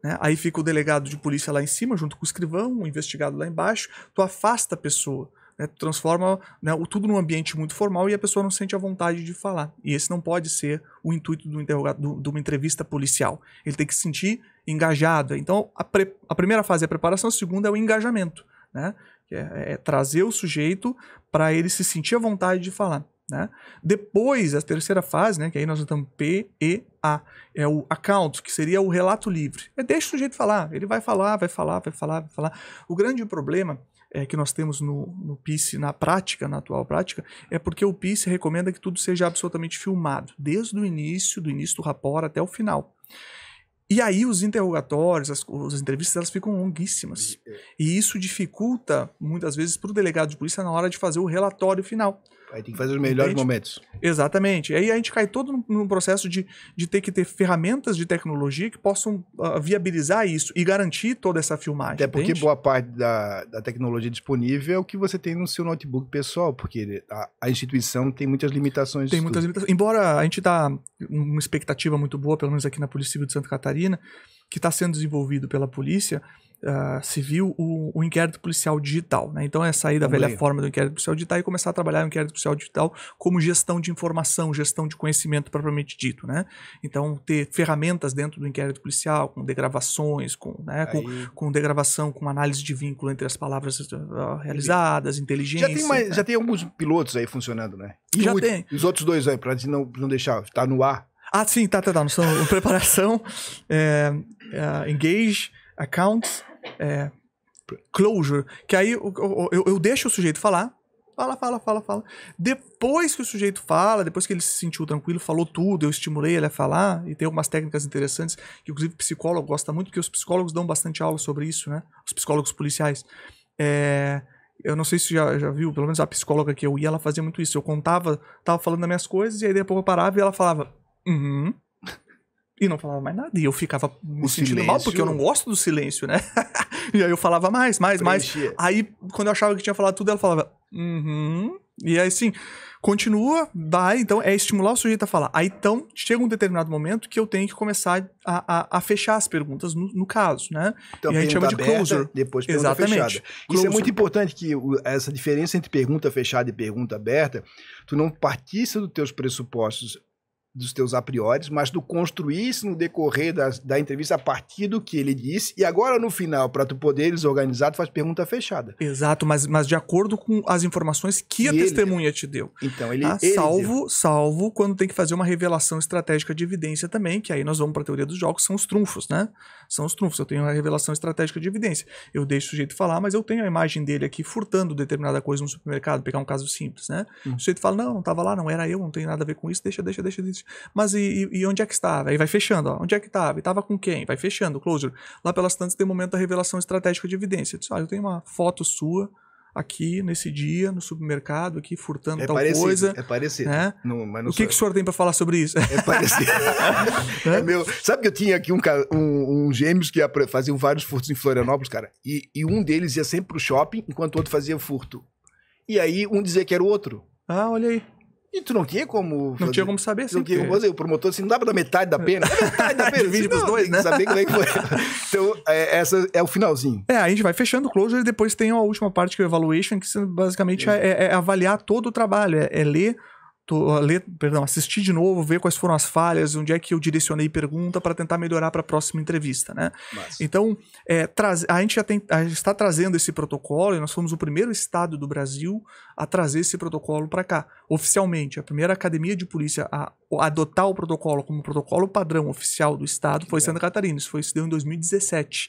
Né? Aí fica o delegado de polícia lá em cima, junto com o escrivão, o investigado lá embaixo, tu afasta a pessoa. Né, transforma, né, tudo num ambiente muito formal e a pessoa não sente a vontade de falar. E esse não pode ser o intuito de uma entrevista policial. Ele tem que se sentir engajado. Então, a primeira fase é a preparação, a segunda é o engajamento. Né, que é trazer o sujeito para ele se sentir à vontade de falar. né? Depois, a terceira fase, né, que aí nós estamos PEA, é o account, que seria o relato livre. Deixa o sujeito falar, ele vai falar. O grande problema que nós temos no PICE, na atual prática, é porque o PICE recomenda que tudo seja absolutamente filmado, desde o início do rapport até o final. E aí os interrogatórios, as entrevistas, elas ficam longuíssimas. E isso dificulta, muitas vezes, para o delegado de polícia na hora de fazer o relatório final. Aí tem que fazer os melhores momentos. Exatamente. Aí a gente cai todo num processo de ter que ter ferramentas de tecnologia que possam viabilizar isso e garantir toda essa filmagem. Até porque boa parte da tecnologia disponível é o que você tem no seu notebook pessoal, porque a instituição tem muitas limitações. Tem muitas limitações. Embora a gente tá numa expectativa muito boa, pelo menos aqui na Polícia Civil de Santa Catarina, que está sendo desenvolvido pela polícia civil o inquérito policial digital, né? Então é sair da velha forma do inquérito policial digital e começar a trabalhar no inquérito policial digital como gestão de informação, gestão de conhecimento propriamente dito, né? Então ter ferramentas dentro do inquérito policial, com degravações, com degravação, com análise de vínculo entre as palavras realizadas, inteligência. Já tem alguns pilotos aí funcionando, né? E já tem. Os outros dois aí, para não deixar, tá no ar. Ah, sim, tá, no preparação, engage, accounts, closure, que aí eu deixo o sujeito falar, fala. Depois que o sujeito fala, depois que ele se sentiu tranquilo, falou tudo, eu estimulei ele a falar, e tem algumas técnicas interessantes, que inclusive o psicólogo gosta muito, porque os psicólogos dão bastante aula sobre isso, né? Os psicólogos policiais. Eu não sei se já viu, pelo menos a psicóloga que eu ia, ela fazia muito isso. Eu tava falando das minhas coisas, e aí depois eu parava e ela falava, e não falava mais nada. E eu ficava me sentindo mal, porque eu não gosto do silêncio, né? E aí eu falava mais. Aí, quando eu achava que tinha falado tudo, ela falava, E aí, assim, continua, vai. Então, é estimular o sujeito a falar. Aí, então, chega um determinado momento que eu tenho que começar a fechar as perguntas no caso, né? Então, e a gente chama de closure. Depois pergunta fechada. Isso é muito importante, que essa diferença entre pergunta fechada e pergunta aberta, tu não partisse dos teus pressupostos, dos teus a priori, mas tu construísse no decorrer da entrevista a partir do que ele disse, e agora no final, para tu poderes organizar, tu faz pergunta fechada. Exato, mas de acordo com as informações que a testemunha te deu. Então, ele salvo quando tem que fazer uma revelação estratégica de evidência também, que aí nós vamos para a teoria dos jogos, são os trunfos, né? São os trunfos. Eu tenho a revelação estratégica de evidência. Eu deixo o sujeito falar, mas eu tenho a imagem dele aqui furtando determinada coisa no supermercado, pegar um caso simples, né? O sujeito fala, não tava lá, não era eu, não tem nada a ver com isso, deixa. Mas e onde é que estava? Aí vai fechando, ó. Onde é que estava? E estava com quem? Vai fechando, closure. Lá pelas tantas tem o momento da revelação estratégica de evidência. Diz, eu tenho uma foto sua aqui nesse dia, no supermercado, aqui furtando tal coisa. É parecido. Né? O que o senhor tem para falar sobre isso? É parecido. Sabe que eu tinha aqui um gêmeos que faziam vários furtos em Florianópolis, cara, e um deles ia sempre pro shopping, enquanto o outro fazia furto. E aí um dizia que era o outro. Ah, olha aí. E tu não tinha como fazer. Não tinha como saber, sim. O promotor assim, não dá pra dar metade da pena. Metade da pena. Divide pros dois, né? Saber como é que foi. Então, essa é o finalzinho. A gente vai fechando o closure e depois tem a última parte que é o evaluation, que basicamente é avaliar todo o trabalho, assistir de novo, ver quais foram as falhas, onde é que eu direcionei pergunta para tentar melhorar para a próxima entrevista, né? Massa. Então, a gente está trazendo esse protocolo, e nós fomos o primeiro estado do Brasil a trazer esse protocolo para cá, oficialmente. A primeira academia de polícia a adotar o protocolo como protocolo padrão oficial do estado foi Santa Catarina. Isso deu em 2017.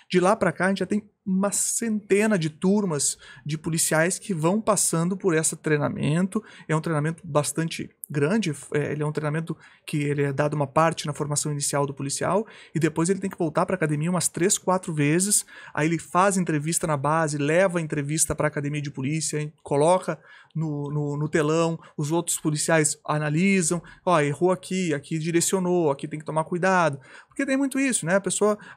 De lá para cá, a gente já tem uma centena de turmas de policiais que vão passando por esse treinamento. É um treinamento bastante grande, ele é um treinamento que ele é dado uma parte na formação inicial do policial e depois ele tem que voltar para a academia umas 3, 4 vezes, aí ele faz entrevista na base, leva a entrevista para a academia de polícia, coloca no telão, os outros policiais analisam, errou aqui direcionou, aqui tem que tomar cuidado, porque tem muito isso, né?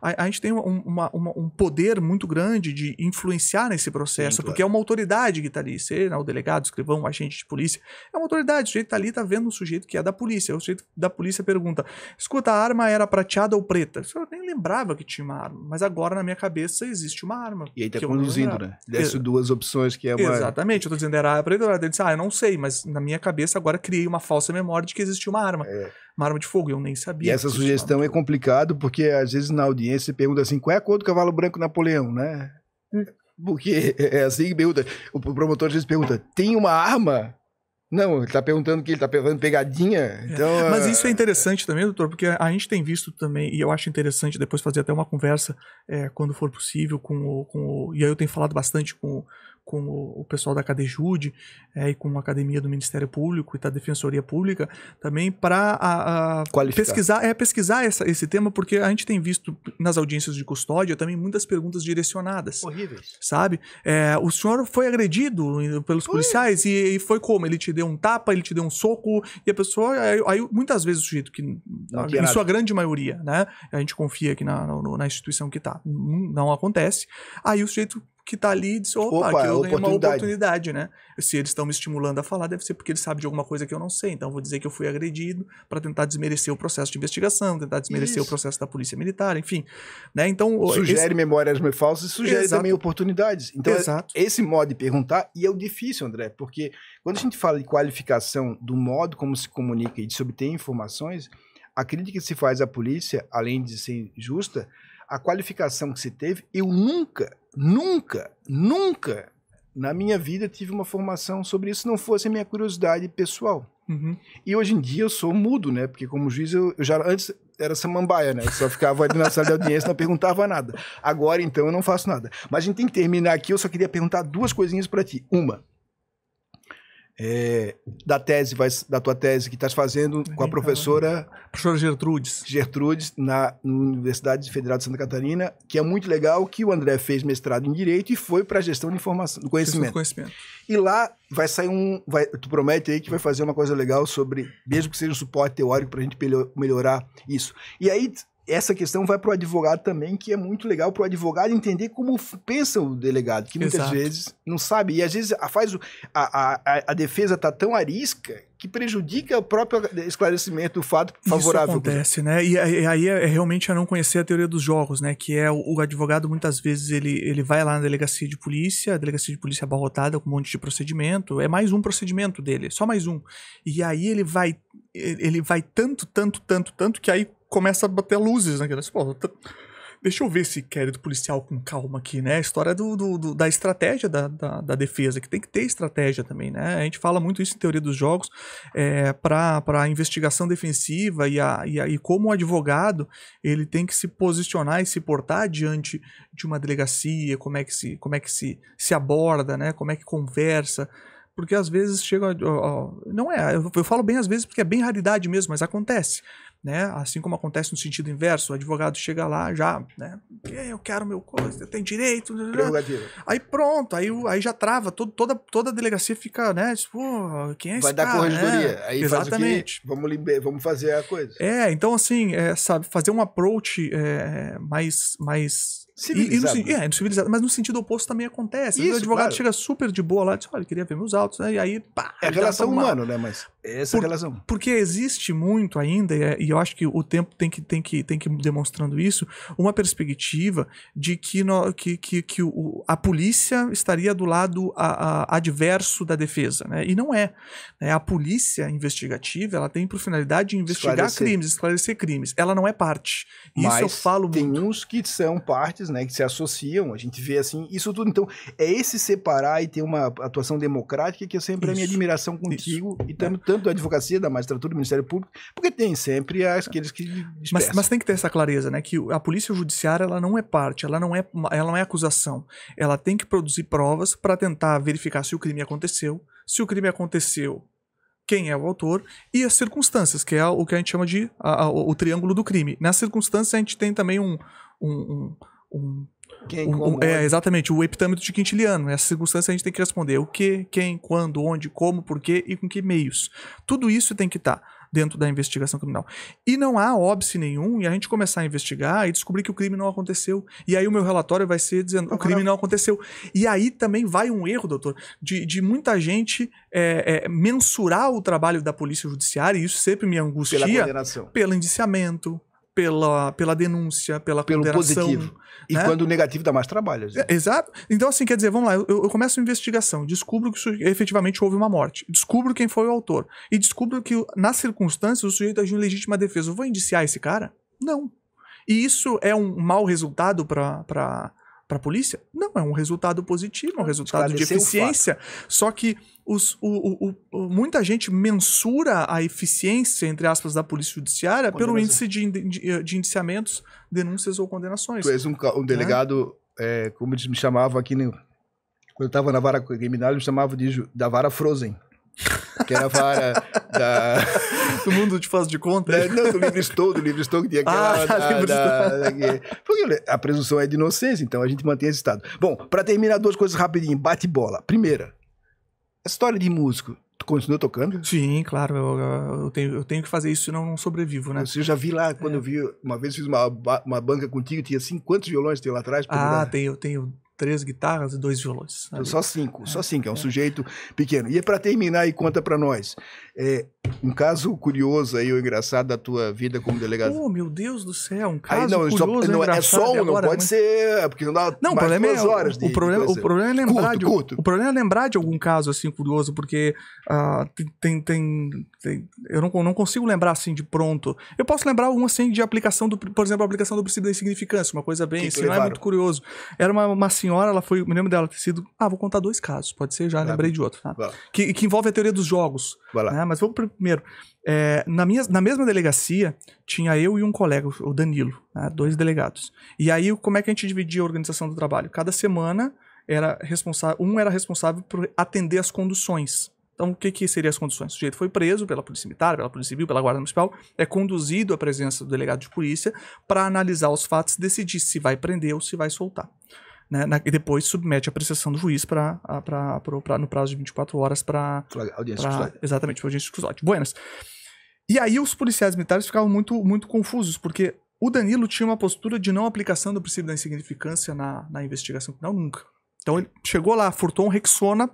A gente tem um poder muito grande de influenciar nesse processo, sim, claro. Porque é uma autoridade que está ali, seja o delegado, o escrivão, o agente de polícia, é uma autoridade, o sujeito está ali, está vendo um sujeito que é da polícia, o sujeito da polícia pergunta, escuta, a arma era prateada ou preta? Eu nem lembrava que tinha uma arma, mas agora na minha cabeça existe uma arma. E aí tá conduzindo, né? Dessas duas opções que é uma... Exatamente, eu tô dizendo era preta, ele disse, eu não sei, mas na minha cabeça agora criei uma falsa memória de que existia uma arma. Uma arma de fogo, eu nem sabia. E essa sugestão é complicado porque às vezes na audiência você pergunta assim, qual é a cor do cavalo branco Napoleão, né? Porque é assim que pergunta, o promotor às vezes pergunta, tem uma arma? Não, ele tá perguntando que ele tá fazendo pegadinha. Então, Mas isso é interessante também, doutor, porque a gente tem visto também, e eu acho interessante depois fazer até uma conversa, quando for possível, e aí eu tenho falado bastante com o pessoal da Cadejude e com a academia do Ministério Público e da Defensoria Pública, também para pesquisar esse tema, porque a gente tem visto nas audiências de custódia também muitas perguntas direcionadas. Horríveis. Sabe? O senhor foi agredido pelos policiais e foi como? Ele te deu um tapa, ele te deu um soco, e a pessoa... Aí muitas vezes o sujeito, em sua grande maioria, né? A gente confia aqui na instituição que tá. Não acontece. Aí o sujeito que tá ali diz, opa, aqui eu ganhei uma oportunidade, né? Se eles estão me estimulando a falar, deve ser porque eles sabem de alguma coisa que eu não sei. Então eu vou dizer que eu fui agredido para tentar desmerecer o processo de investigação, tentar desmerecer o processo da polícia militar, enfim. Né? Então, sugere memórias falsas e sugere também oportunidades. Então, esse modo de perguntar, e é o difícil, André, porque quando a gente fala de qualificação do modo como se comunica e de se obter informações, a crítica que se faz à polícia, além de ser justa, a qualificação que se teve, eu nunca na minha vida tive uma formação sobre isso, se não fosse a minha curiosidade pessoal. Uhum. E hoje em dia eu sou mudo, né? Porque como juiz eu já antes era samambaia, né? Eu só ficava ali na sala de audiência, não perguntava nada. Agora então eu não faço nada. Mas a gente tem que terminar aqui, eu só queria perguntar duas coisinhas para ti. Uma, da tua tese que estás fazendo com a professora Gertrudes na Universidade Federal de Santa Catarina, que é muito legal, que o André fez mestrado em Direito e foi para a gestão de informação, do conhecimento. E lá vai sair tu promete aí que vai fazer uma coisa legal sobre, mesmo que seja um suporte teórico para a gente melhorar isso. E aí essa questão vai para o advogado também, que é muito legal para o advogado entender como pensa o delegado, que muitas vezes não sabe. E às vezes a defesa está tão arisca que prejudica o próprio esclarecimento do fato favorável. Isso acontece, né? E aí realmente não conhecer a teoria dos jogos, né? Que é o advogado, muitas vezes, ele vai lá na delegacia de polícia, a delegacia de polícia abarrotada com um monte de procedimento, é mais um procedimento dele, só mais um. E aí ele vai tanto, que aí começa a bater luzes naquelas. Pô, deixa eu ver esse inquérito policial com calma aqui, né? A história da estratégia da defesa, que tem que ter estratégia também, né? A gente fala muito isso em teoria dos jogos, para a investigação defensiva e como o advogado ele tem que se posicionar e se portar diante de uma delegacia, como é que se aborda, né? Como é que conversa. Porque às vezes chega... não é, eu falo bem às vezes porque é bem raridade mesmo, mas acontece. Né? Assim como acontece no sentido inverso, o advogado chega lá já, né? Eu quero meu coisa, eu tenho direito. Aí pronto, aí já trava, toda a delegacia fica, né? Tipo, quem é esse cara? Vai dar corregedoria. Né? Aí exatamente. Vamos fazer a coisa. Então assim, sabe, fazer um approach mais civilizado, mas no sentido oposto também acontece. Isso, o advogado chega super de boa lá e diz, olha, queria ver meus autos, né? E aí, pá. É a relação humana, né? Mas essa relação. Porque existe muito ainda, e eu acho que o tempo tem que ir demonstrando isso, uma perspectiva de que a polícia estaria do lado adverso da defesa, né? E não é. A polícia investigativa, ela tem por finalidade de investigar esclarecer crimes. Ela não é parte. Mas isso eu falo tem muito. Uns que são partes, né, que se associam, a gente vê assim, isso tudo. Então, é esse separar e ter uma atuação democrática que eu sempre a minha admiração contigo, e tanto da advocacia, da magistratura, do Ministério Público, porque tem sempre aqueles que dispersam. Mas tem que ter essa clareza, né, que a polícia judiciária, ela não é parte, ela não é acusação. Ela tem que produzir provas para tentar verificar se o crime aconteceu, quem é o autor e as circunstâncias, que é o que a gente chama de o triângulo do crime. Nas circunstâncias, a gente tem também exatamente, o epitâmetro de quintiliano. Essa circunstância a gente tem que responder o que, quem, quando, onde, como, porquê e com que meios. Tudo isso tem que estar dentro da investigação criminal. E não há óbice nenhum e a gente começar a investigar e descobrir que o crime não aconteceu. E aí o meu relatório vai ser dizendo o crime não aconteceu. E aí também vai um erro, doutor, de muita gente mensurar o trabalho da polícia judiciária, e isso sempre me angustia, pelo indiciamento, pela denúncia, pela condenação. Pelo positivo. E quando o negativo dá mais trabalho. Exato. Então, assim, quer dizer, vamos lá, eu começo a investigação, descubro que efetivamente houve uma morte, descubro quem foi o autor, e descubro que, nas circunstâncias, o sujeito agiu em legítima defesa. Eu vou indiciar esse cara? Não. E isso é um mau resultado para a polícia? Não, é um resultado positivo, é um resultado de eficiência. Só que muita gente mensura a eficiência, entre aspas, da polícia judiciária pelo índice de indiciamentos, denúncias ou condenações. Tu és um delegado, como eles me chamavam aqui, quando eu estava na vara criminal, eles me chamavam da vara Frozen. Que era a vara do mundo de faz de conta? Não, do livre-estou, que tinha aquela... Porque a presunção é de inocência, então a gente mantém esse estado. Bom, para terminar, 2 coisas rapidinho, bate-bola. Primeira, a história de músico, tu continua tocando? Sim, claro, eu tenho que fazer isso, senão eu não sobrevivo, né? Eu já vi lá, quando eu vi, uma vez fiz uma banca contigo, tinha assim, quantos violões tem lá atrás? Eu tenho 3 guitarras e 2 violões. Só 5, é um sujeito pequeno. E para terminar aí, conta para nós, um caso curioso aí, ou engraçado da tua vida como delegado. Oh, meu Deus do céu, um caso curioso, não é só um, não pode ser, porque não dá mais 2 horas o problema é lembrar o problema é lembrar de algum caso assim curioso, porque eu não consigo lembrar assim de pronto. Eu posso lembrar um assim de aplicação por exemplo, a aplicação do princípio da insignificância, uma coisa bem assim, não é muito curioso. Era uma senhora, ela foi, me lembro dela ter sido, vou contar 2 casos, pode ser, já lembrei de outro, tá? Que envolve a teoria dos jogos, né? Mas vamos primeiro, na mesma delegacia, tinha eu e um colega, o Danilo, né? 2 delegados. E aí, como é que a gente dividia a organização do trabalho? Cada semana, um era responsável por atender as conduções. Então, o que seriam as conduções? O sujeito foi preso pela Polícia Militar, pela Polícia Civil, pela Guarda Municipal, é conduzido à presença do delegado de polícia para analisar os fatos e decidir se vai prender ou se vai soltar. Né? E depois submete a apreciação do juiz no prazo de 24 horas para audiência de custódia. Exatamente, para audiência de custódia. Buenas. E aí os policiais militares ficavam muito, muito confusos, porque o Danilo tinha uma postura de não aplicação do princípio da insignificância na investigação penal nunca. Então ele chegou lá, furtou um Rexona,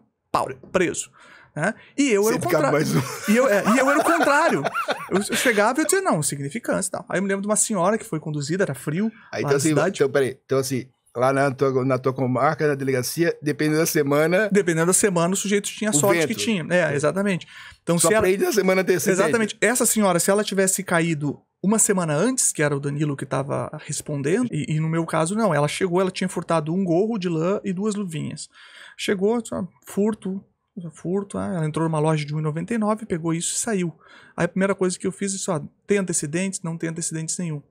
preso. Né? E eu era o contrário. E eu era o contrário. Eu chegava e eu dizia, não, insignificância e tal. Aí eu me lembro de uma senhora que foi conduzida, era frio. Aí, então assim, lá na tua comarca, na delegacia, dependendo da semana... Dependendo da semana, o sujeito tinha a sorte que tinha. Exatamente. Então, só aprende na semana antecedente. Exatamente. Essa senhora, se ela tivesse caído uma semana antes, que era o Danilo que estava respondendo, e no meu caso, não. Ela chegou, ela tinha furtado um gorro de lã e 2 luvinhas. Chegou, furto, ela entrou numa loja de R$1,99, pegou isso e saiu. Aí a primeira coisa que eu fiz é tem antecedentes? Não tem antecedentes nenhum.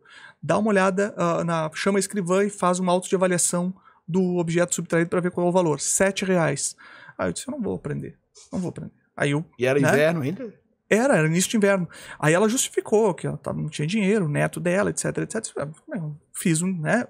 Dá uma olhada, chama a escrivã e faz uma auto de avaliação do objeto subtraído para ver qual é o valor. R$7. Aí eu disse, eu não vou prender. Aí e era inverno ainda? Era início de inverno. Aí ela justificou que ela não tinha dinheiro, o neto dela, etc. Fiz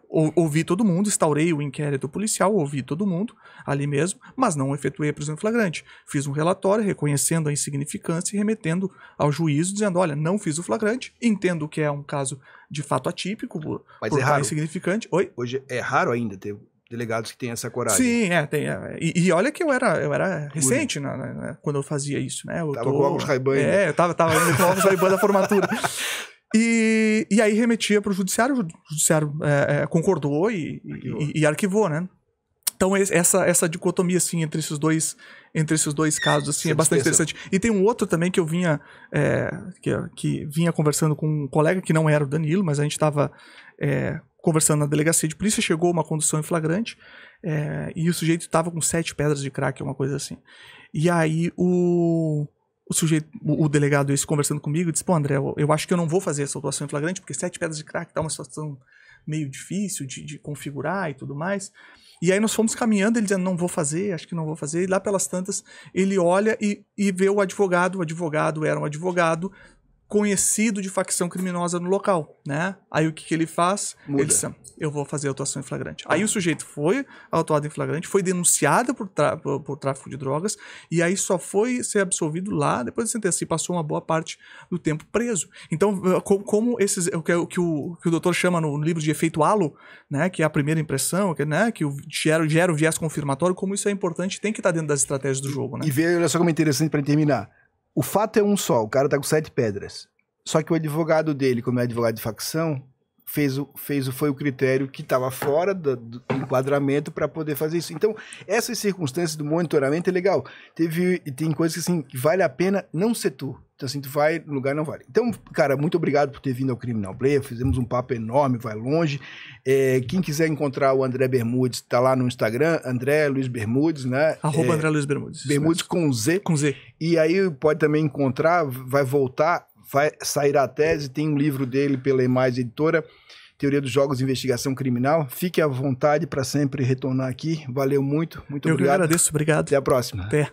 ouvi todo mundo, instaurei o inquérito policial, ouvi todo mundo ali mesmo, mas não efetuei a prisão em flagrante. Fiz um relatório reconhecendo a insignificância e remetendo ao juízo, dizendo, olha, não fiz o flagrante, entendo que é um caso de fato atípico, por raro. Insignificante. Oi? Hoje é raro ainda ter delegados que têm essa coragem. Sim, tem. E olha que eu era recente quando eu fazia isso, né? Tava com óculos Ray-Ban. Eu tava indo com óculos Ray-Ban da formatura. E aí remetia para o judiciário concordou e arquivou, né? Então essa dicotomia assim entre esses dois casos assim é bastante interessante. E tem um outro também que eu vinha que vinha conversando com um colega que não era o Danilo, mas a gente estava conversando na delegacia de polícia, chegou uma condução em flagrante e o sujeito estava com 7 pedras de crack, uma coisa assim. E aí o delegado esse conversando comigo disse, pô, André, eu acho que eu não vou fazer essa autuação em flagrante, porque 7 pedras de crack tá uma situação meio difícil de configurar e tudo mais. E aí nós fomos caminhando, ele dizendo, não vou fazer, acho que não vou fazer. E lá pelas tantas, ele olha e vê o advogado era um advogado conhecido de facção criminosa no local, né? Aí o que ele faz? Muda. Ele disse, eu vou fazer a autuação em flagrante. Aí o sujeito foi autuado em flagrante, foi denunciado por tráfico de drogas, e aí só foi ser absolvido lá, depois da sentença, e passou uma boa parte do tempo preso. Então, como o que o doutor chama no livro de efeito halo, né, que é a primeira impressão, que gera o viés confirmatório, como isso é importante, tem que estar dentro das estratégias do jogo, né? E veja, olha só como é interessante para terminar. O fato é um só, o cara tá com 7 pedras. Só que o advogado dele, como é advogado de facção, foi o critério que estava fora do enquadramento para poder fazer isso. Então, essas circunstâncias do monitoramento é legal. Tem coisas que, assim, que vale a pena não ser tu. Então, assim, tu vai no lugar não vale. Então, cara, muito obrigado por ter vindo ao Criminal Player. Fizemos um papo enorme, vai longe. Quem quiser encontrar o André Bermudes, tá lá no Instagram, André Luiz Bermudes, né? @ André Luiz Bermudes. Bermudes com Z. Com Z. E aí pode também encontrar, vai voltar, vai sair a tese, tem um livro dele pela EMAIS Editora, Teoria dos Jogos e Investigação Criminal. Fique à vontade para sempre retornar aqui. Valeu muito, muito obrigado. Eu que agradeço, obrigado. Até a próxima. Até.